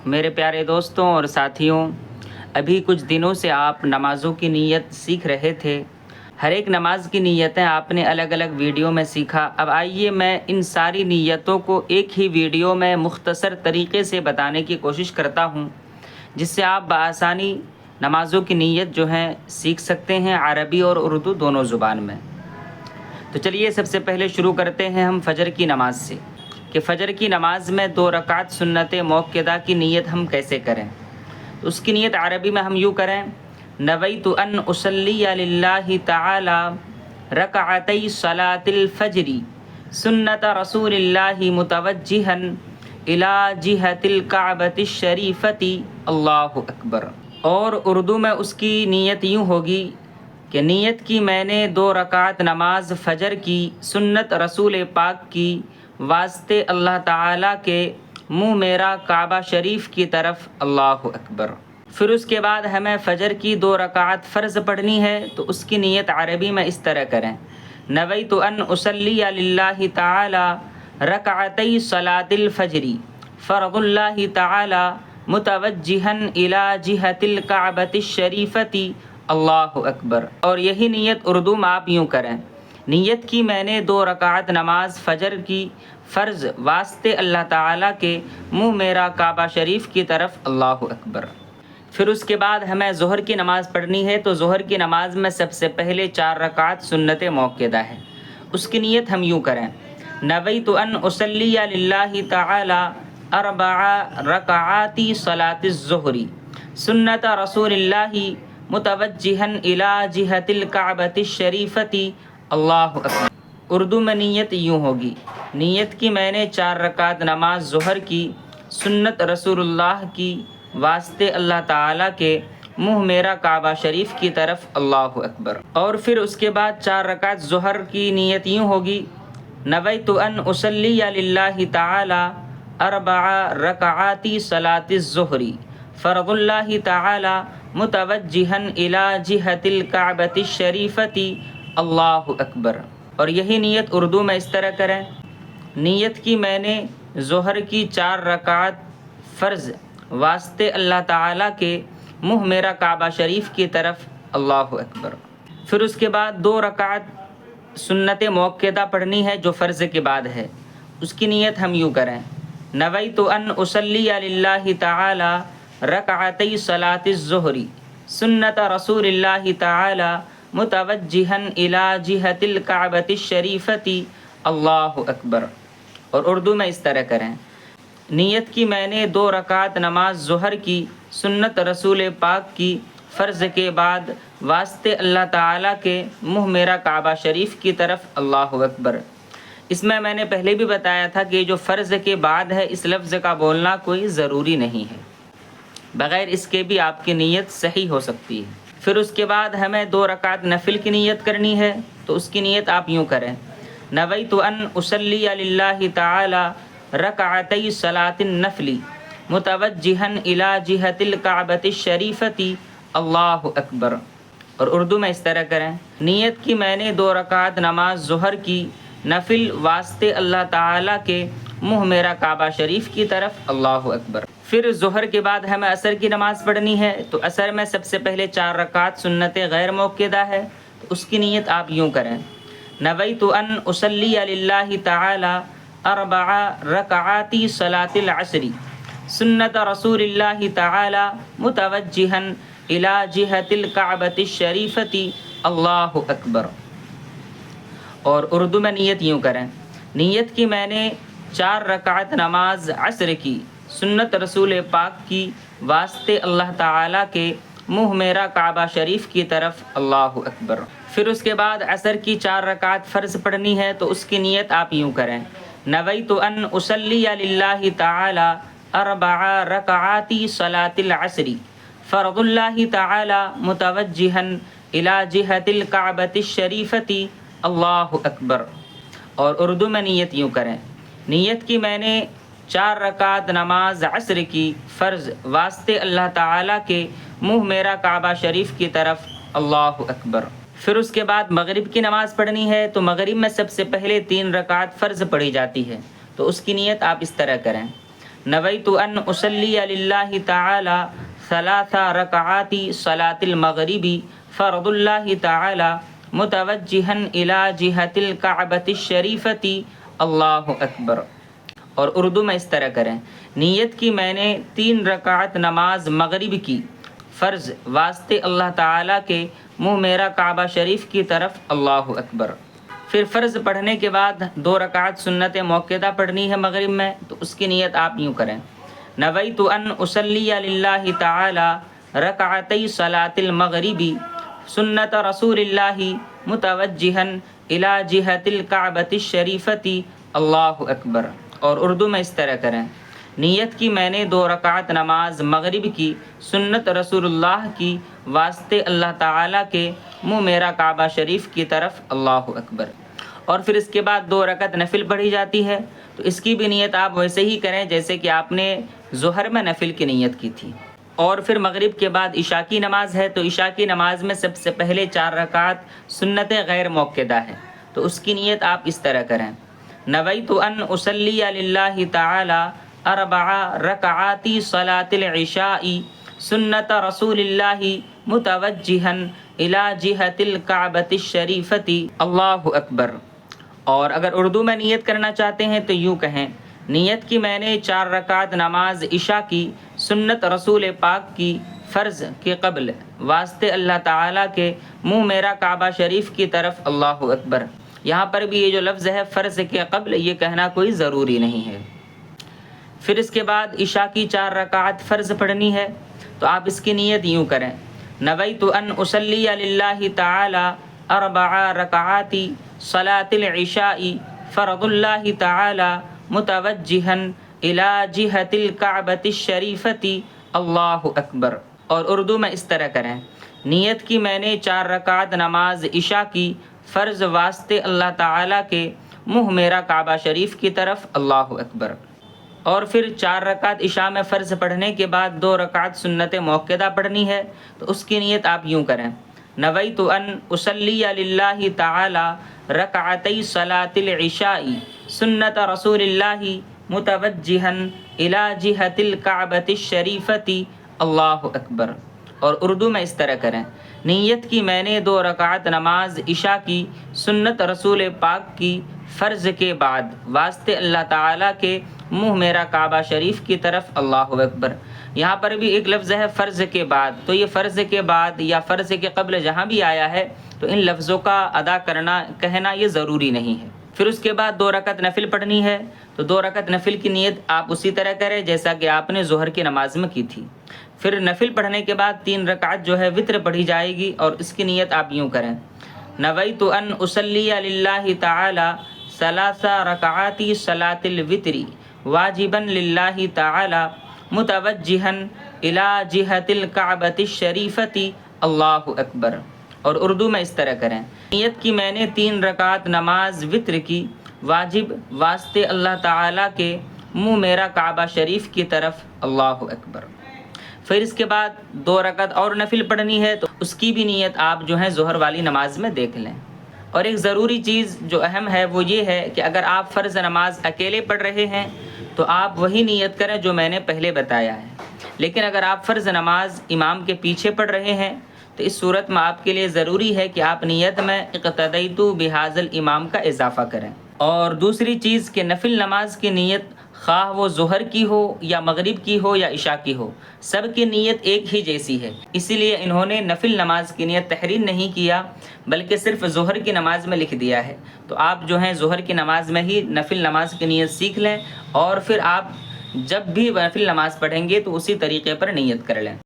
میرے پیارے دوستوں اور ساتھیوں، ابھی کچھ دنوں سے آپ نمازوں کی نیت سیکھ رہے تھے۔ ہر ایک نماز کی نیتیں آپ نے الگ الگ ویڈیو میں سیکھا۔ اب آئیے میں ان ساری نیتوں کو ایک ہی ویڈیو میں مختصر طریقے سے بتانے کی کوشش کرتا ہوں، جس سے آپ بآسانی نمازوں کی نیت جو ہیں سیکھ سکتے ہیں، عربی اور اردو دونوں زبان میں۔ تو چلیے سب سے پہلے شروع کرتے ہیں ہم فجر کی نماز سے، کہ فجر کی نماز میں 2 رکعت سنت موقدہ کی نیت ہم کیسے کریں۔ تو اس کی نیت عربی میں ہم یوں کریں: نویت ان اصلی للہ تعالی رکعتی صلاۃ الفجر سنت رسول اللہ متوجہا الی جہت الکعبۃ الشریفۃ اللہ اکبر۔ اور اردو میں اس کی نیت یوں ہوگی کہ نیت کی میں نے 2 رکعت نماز فجر کی سنت رسول پاک کی واسطے اللہ تعالیٰ کے منہ میرا کعبہ شریف کی طرف، اللہ اکبر۔ پھر اس کے بعد ہمیں فجر کی 2 رکعت فرض پڑھنی ہے، تو اس کی نیت عربی میں اس طرح کریں: نویت ان اصلی للہ تعالی رکعتی صلاۃ الفجر فرض اللہ تعالی متوجہا الی جہت الکعبۃ الشریفۃ اللہ اکبر۔ اور یہی نیت اردو میں آپ یوں کریں: نیت کی میں نے 2 رکعت نماز فجر کی فرض واسطے اللہ تعالیٰ کے منہ میرا کعبہ شریف کی طرف، اللہ اکبر۔ پھر اس کے بعد ہمیں ظہر کی نماز پڑھنی ہے، تو ظہر کی نماز میں سب سے پہلے 4 رکعت سنت موقدہ ہے۔ اس کی نیت ہم یوں کریں: نویت ان اصلی للہ تعالی 4 رکعات صلاۃ الظہر سنت رسول اللہ متوجہا الی جہت الکعبۃ الشریفۃ اللہ اکبر۔ اردو میں نیت یوں ہوگی: نیت کی میں نے 4 رکعت نماز ظہر کی سنت رسول اللہ کی واسطے اللہ تعالیٰ کے منہ میرا کعبہ شریف کی طرف، اللہ اکبر۔ اور پھر اس کے بعد 4 رکعت ظہر کی نیت یوں ہوگی: نویت ان اصلی للہ تعالی 4 رکعات صلاۃ الظہر فرض اللہ تعالی متوجہا الی جہت الکعبۃ الشریفۃ اللہ اکبر۔ اور یہی نیت اردو میں اس طرح کریں: نیت کی میں نے ظہر کی 4 رکعت فرض واسطے اللہ تعالیٰ کے منہ میرا کعبہ شریف کی طرف، اللہ اکبر۔ پھر اس کے بعد 2 رکعت سنت موقدہ پڑھنی ہے جو فرض کے بعد ہے۔ اس کی نیت ہم یوں کریں: نویت ان اصلی للہ تعالی رکعتی صلاۃ الظہر سنت رسول اللہ تعالی متوجہا الی جہت الکعبۃ الشریفۃ اللہ اکبر۔ اور اردو میں اس طرح کریں: نیت کی میں نے 2 رکعت نماز ظہر کی سنت رسول پاک کی فرض کے بعد واسطے اللہ تعالیٰ کے منہ میرا کعبہ شریف کی طرف، اللہ اکبر۔ اس میں نے پہلے بھی بتایا تھا کہ جو فرض کے بعد ہے، اس لفظ کا بولنا کوئی ضروری نہیں ہے، بغیر اس کے بھی آپ کی نیت صحیح ہو سکتی ہے۔ پھر اس کے بعد ہمیں 2 رکعت نفل کی نیت کرنی ہے، تو اس کی نیت آپ یوں کریں: نویت ان اصلی للہ تعالی رکعتی صلاۃ النفل متوجہا الی جہت الکعبۃ الشریفۃ اللہ اکبر۔ اور اردو میں اس طرح کریں: نیت کی میں نے 2 رکعت نماز ظہر کی نفل واسطے اللہ تعالیٰ کے منہ میرا کعبہ شریف کی طرف، اللہ اکبر۔ پھر ظہر کے بعد ہمیں عصر کی نماز پڑھنی ہے، تو عصر میں سب سے پہلے 4 رکعت سنت غیر موقدہ ہے، تو اس کی نیت آپ یوں کریں: نویت ان اصلی للہ تعالی 4 رکعات صلاۃ العصر سنت رسول اللہ تعالی متوجہا الی جہت الکعبۃ الشریفۃ اللہ اکبر۔ اور اردو میں نیت یوں کریں: نیت کی میں نے 4 رکعت نماز عصر کی سنت رسول پاک کی واسطے اللہ تعالیٰ کے منہ میرا کعبہ شریف کی طرف، اللہ اکبر۔ پھر اس کے بعد عصر کی 4 رکعت فرض پڑھنی ہے، تو اس کی نیت آپ یوں کریں: نویت ان اصلی للہ تعالی 4 رکعات صلاۃ العصر فرض اللہ تعالی متوجہا الی جہت الکعبۃ الشریفۃ اللہ اکبر۔ اور اردو میں نیت یوں کریں: نیت کی میں نے 4 رکعت نماز عصر کی فرض واسطے اللہ تعالیٰ کے منہ میرا کعبہ شریف کی طرف، اللہ اکبر۔ پھر اس کے بعد مغرب کی نماز پڑھنی ہے، تو مغرب میں سب سے پہلے 3 رکعت فرض پڑھی جاتی ہے، تو اس کی نیت آپ اس طرح کریں: نویت ان اصلی للہ تعالی ثلاث رکعات صلاۃ المغرب فرض اللہ تعالی متوجہا الی جہۃ الکعبۃ الشریفۃ اللہ اکبر۔ اور اردو میں اس طرح کریں، نیت کی میں نے 3 رکعت نماز مغرب کی فرض واسطے اللہ تعالیٰ کے منہ میرا کعبہ شریف کی طرف اللہ اکبر۔ پھر فرض پڑھنے کے بعد 2 رکعت سنت موقدہ پڑھنی ہے مغرب میں، تو اس کی نیت آپ یوں کریں، نویت ان اصلی للہ تعالی رکعتی صلاۃ المغرب سنت رسول اللہ متوجہا الی جہۃ الکعبۃ الشریفۃ اللہ اکبر۔ اور اردو میں اس طرح کریں، نیت کی میں نے 2 رکعت نماز مغرب کی سنت رسول اللہ کی واسطے اللہ تعالیٰ کے منہ میرا کعبہ شریف کی طرف اللہ اکبر۔ اور پھر اس کے بعد 2 رکعت نفل پڑھی جاتی ہے، تو اس کی بھی نیت آپ ویسے ہی کریں جیسے کہ آپ نے ظہر میں نفل کی نیت کی تھی۔ اور پھر مغرب کے بعد عشاء کی نماز ہے، تو عشاء کی نماز میں سب سے پہلے 4 رکعت سنت غیر موقدہ ہے، تو اس کی نیت آپ اس طرح کریں، نویت ان اصلی للہ تعالی 4 رکعات صلاۃ العشاء سنت رسول اللہ متوجہا الی جہۃ الکعبۃ الشریفۃ اللہ اکبر۔ اور اگر اردو میں نیت کرنا چاہتے ہیں تو یوں کہیں، نیت کی میں نے 4 رکعت نماز عشاء کی سنت رسول پاک کی فرض کے قبل واسطے اللہ تعالیٰ کے منہ میرا کعبہ شریف کی طرف اللہ اکبر۔ یہاں پر بھی یہ جو لفظ ہے فرض کے قبل، یہ کہنا کوئی ضروری نہیں ہے۔ پھر اس کے بعد عشاء کی 4 رکعت فرض پڑھنی ہے، تو آپ اس کی نیت یوں کریں، نویت ان اصلی للہ تعالی 4 رکعات صلاۃ العشاء فرض اللہ تعالی متوجہا الی جہۃ الکعبۃ الشریفۃ اللہ اکبر۔ اور اردو میں اس طرح کریں، نیت کی میں نے 4 رکعت نماز عشاء کی فرض واسطے اللہ تعالیٰ کے منہ میرا کعبہ شریف کی طرف اللہ اکبر۔ اور پھر 4 رکعت عشاء میں فرض پڑھنے کے بعد 2 رکعت سنت موقدہ پڑھنی ہے، تو اس کی نیت آپ یوں کریں، نویت ان اصلی للہ تعالی رکعتی صلاۃ العشاء سنت رسول اللہ متوجہا الی جہۃ الکعبۃ الشریفۃ اللہ اکبر۔ اور اردو میں اس طرح کریں، نیت کی میں نے 2 رکعت نماز عشاء کی سنت رسول پاک کی فرض کے بعد واسطے اللہ تعالیٰ کے منہ میرا کعبہ شریف کی طرف اللہ اکبر۔ یہاں پر بھی ایک لفظ ہے فرض کے بعد، تو یہ فرض کے بعد یا فرض کے قبل جہاں بھی آیا ہے تو ان لفظوں کا ادا کرنا کہنا یہ ضروری نہیں ہے۔ پھر اس کے بعد 2 رکعت نفل پڑھنی ہے، تو 2 رکعت نفل کی نیت آپ اسی طرح کریں جیسا کہ آپ نے ظہر کی نماز میں کی تھی۔ پھر نفل پڑھنے کے بعد 3 رکعت جو ہے وتر پڑھی جائے گی، اور اس کی نیت آپ یوں کریں، نویت ان اصلی للہ تعالی 3 رکعات صلاۃ الوتر واجبا للہ تعالی متوجہا الی جہۃ الکعبۃ الشریفۃ اللہ اکبر۔ اور اردو میں اس طرح کریں، نیت کی میں نے 3 رکعت نماز وتر کی واجب واسطے اللہ تعالیٰ کے منہ میرا کعبہ شریف کی طرف اللہ اکبر۔ پھر اس کے بعد 2 رکعت اور نفل پڑھنی ہے، تو اس کی بھی نیت آپ جو ہے ظہر والی نماز میں دیکھ لیں۔ اور ایک ضروری چیز جو اہم ہے وہ یہ ہے کہ اگر آپ فرض نماز اکیلے پڑھ رہے ہیں تو آپ وہی نیت کریں جو میں نے پہلے بتایا ہے، لیکن اگر آپ فرض نماز امام کے پیچھے پڑھ رہے ہیں تو اس صورت میں آپ کے لیے ضروری ہے کہ آپ نیت میں اقتدیت بہذا الامام کا اضافہ کریں۔ اور دوسری چیز کہ نفل نماز کی نیت خواہ وہ ظہر کی ہو یا مغرب کی ہو یا عشاء کی ہو، سب کی نیت ایک ہی جیسی ہے، اسی لیے انہوں نے نفل نماز کی نیت تحریر نہیں کیا بلکہ صرف ظہر کی نماز میں لکھ دیا ہے۔ تو آپ جو ہیں ظہر کی نماز میں ہی نفل نماز کی نیت سیکھ لیں، اور پھر آپ جب بھی نفل نماز پڑھیں گے تو اسی طریقے پر نیت کر لیں۔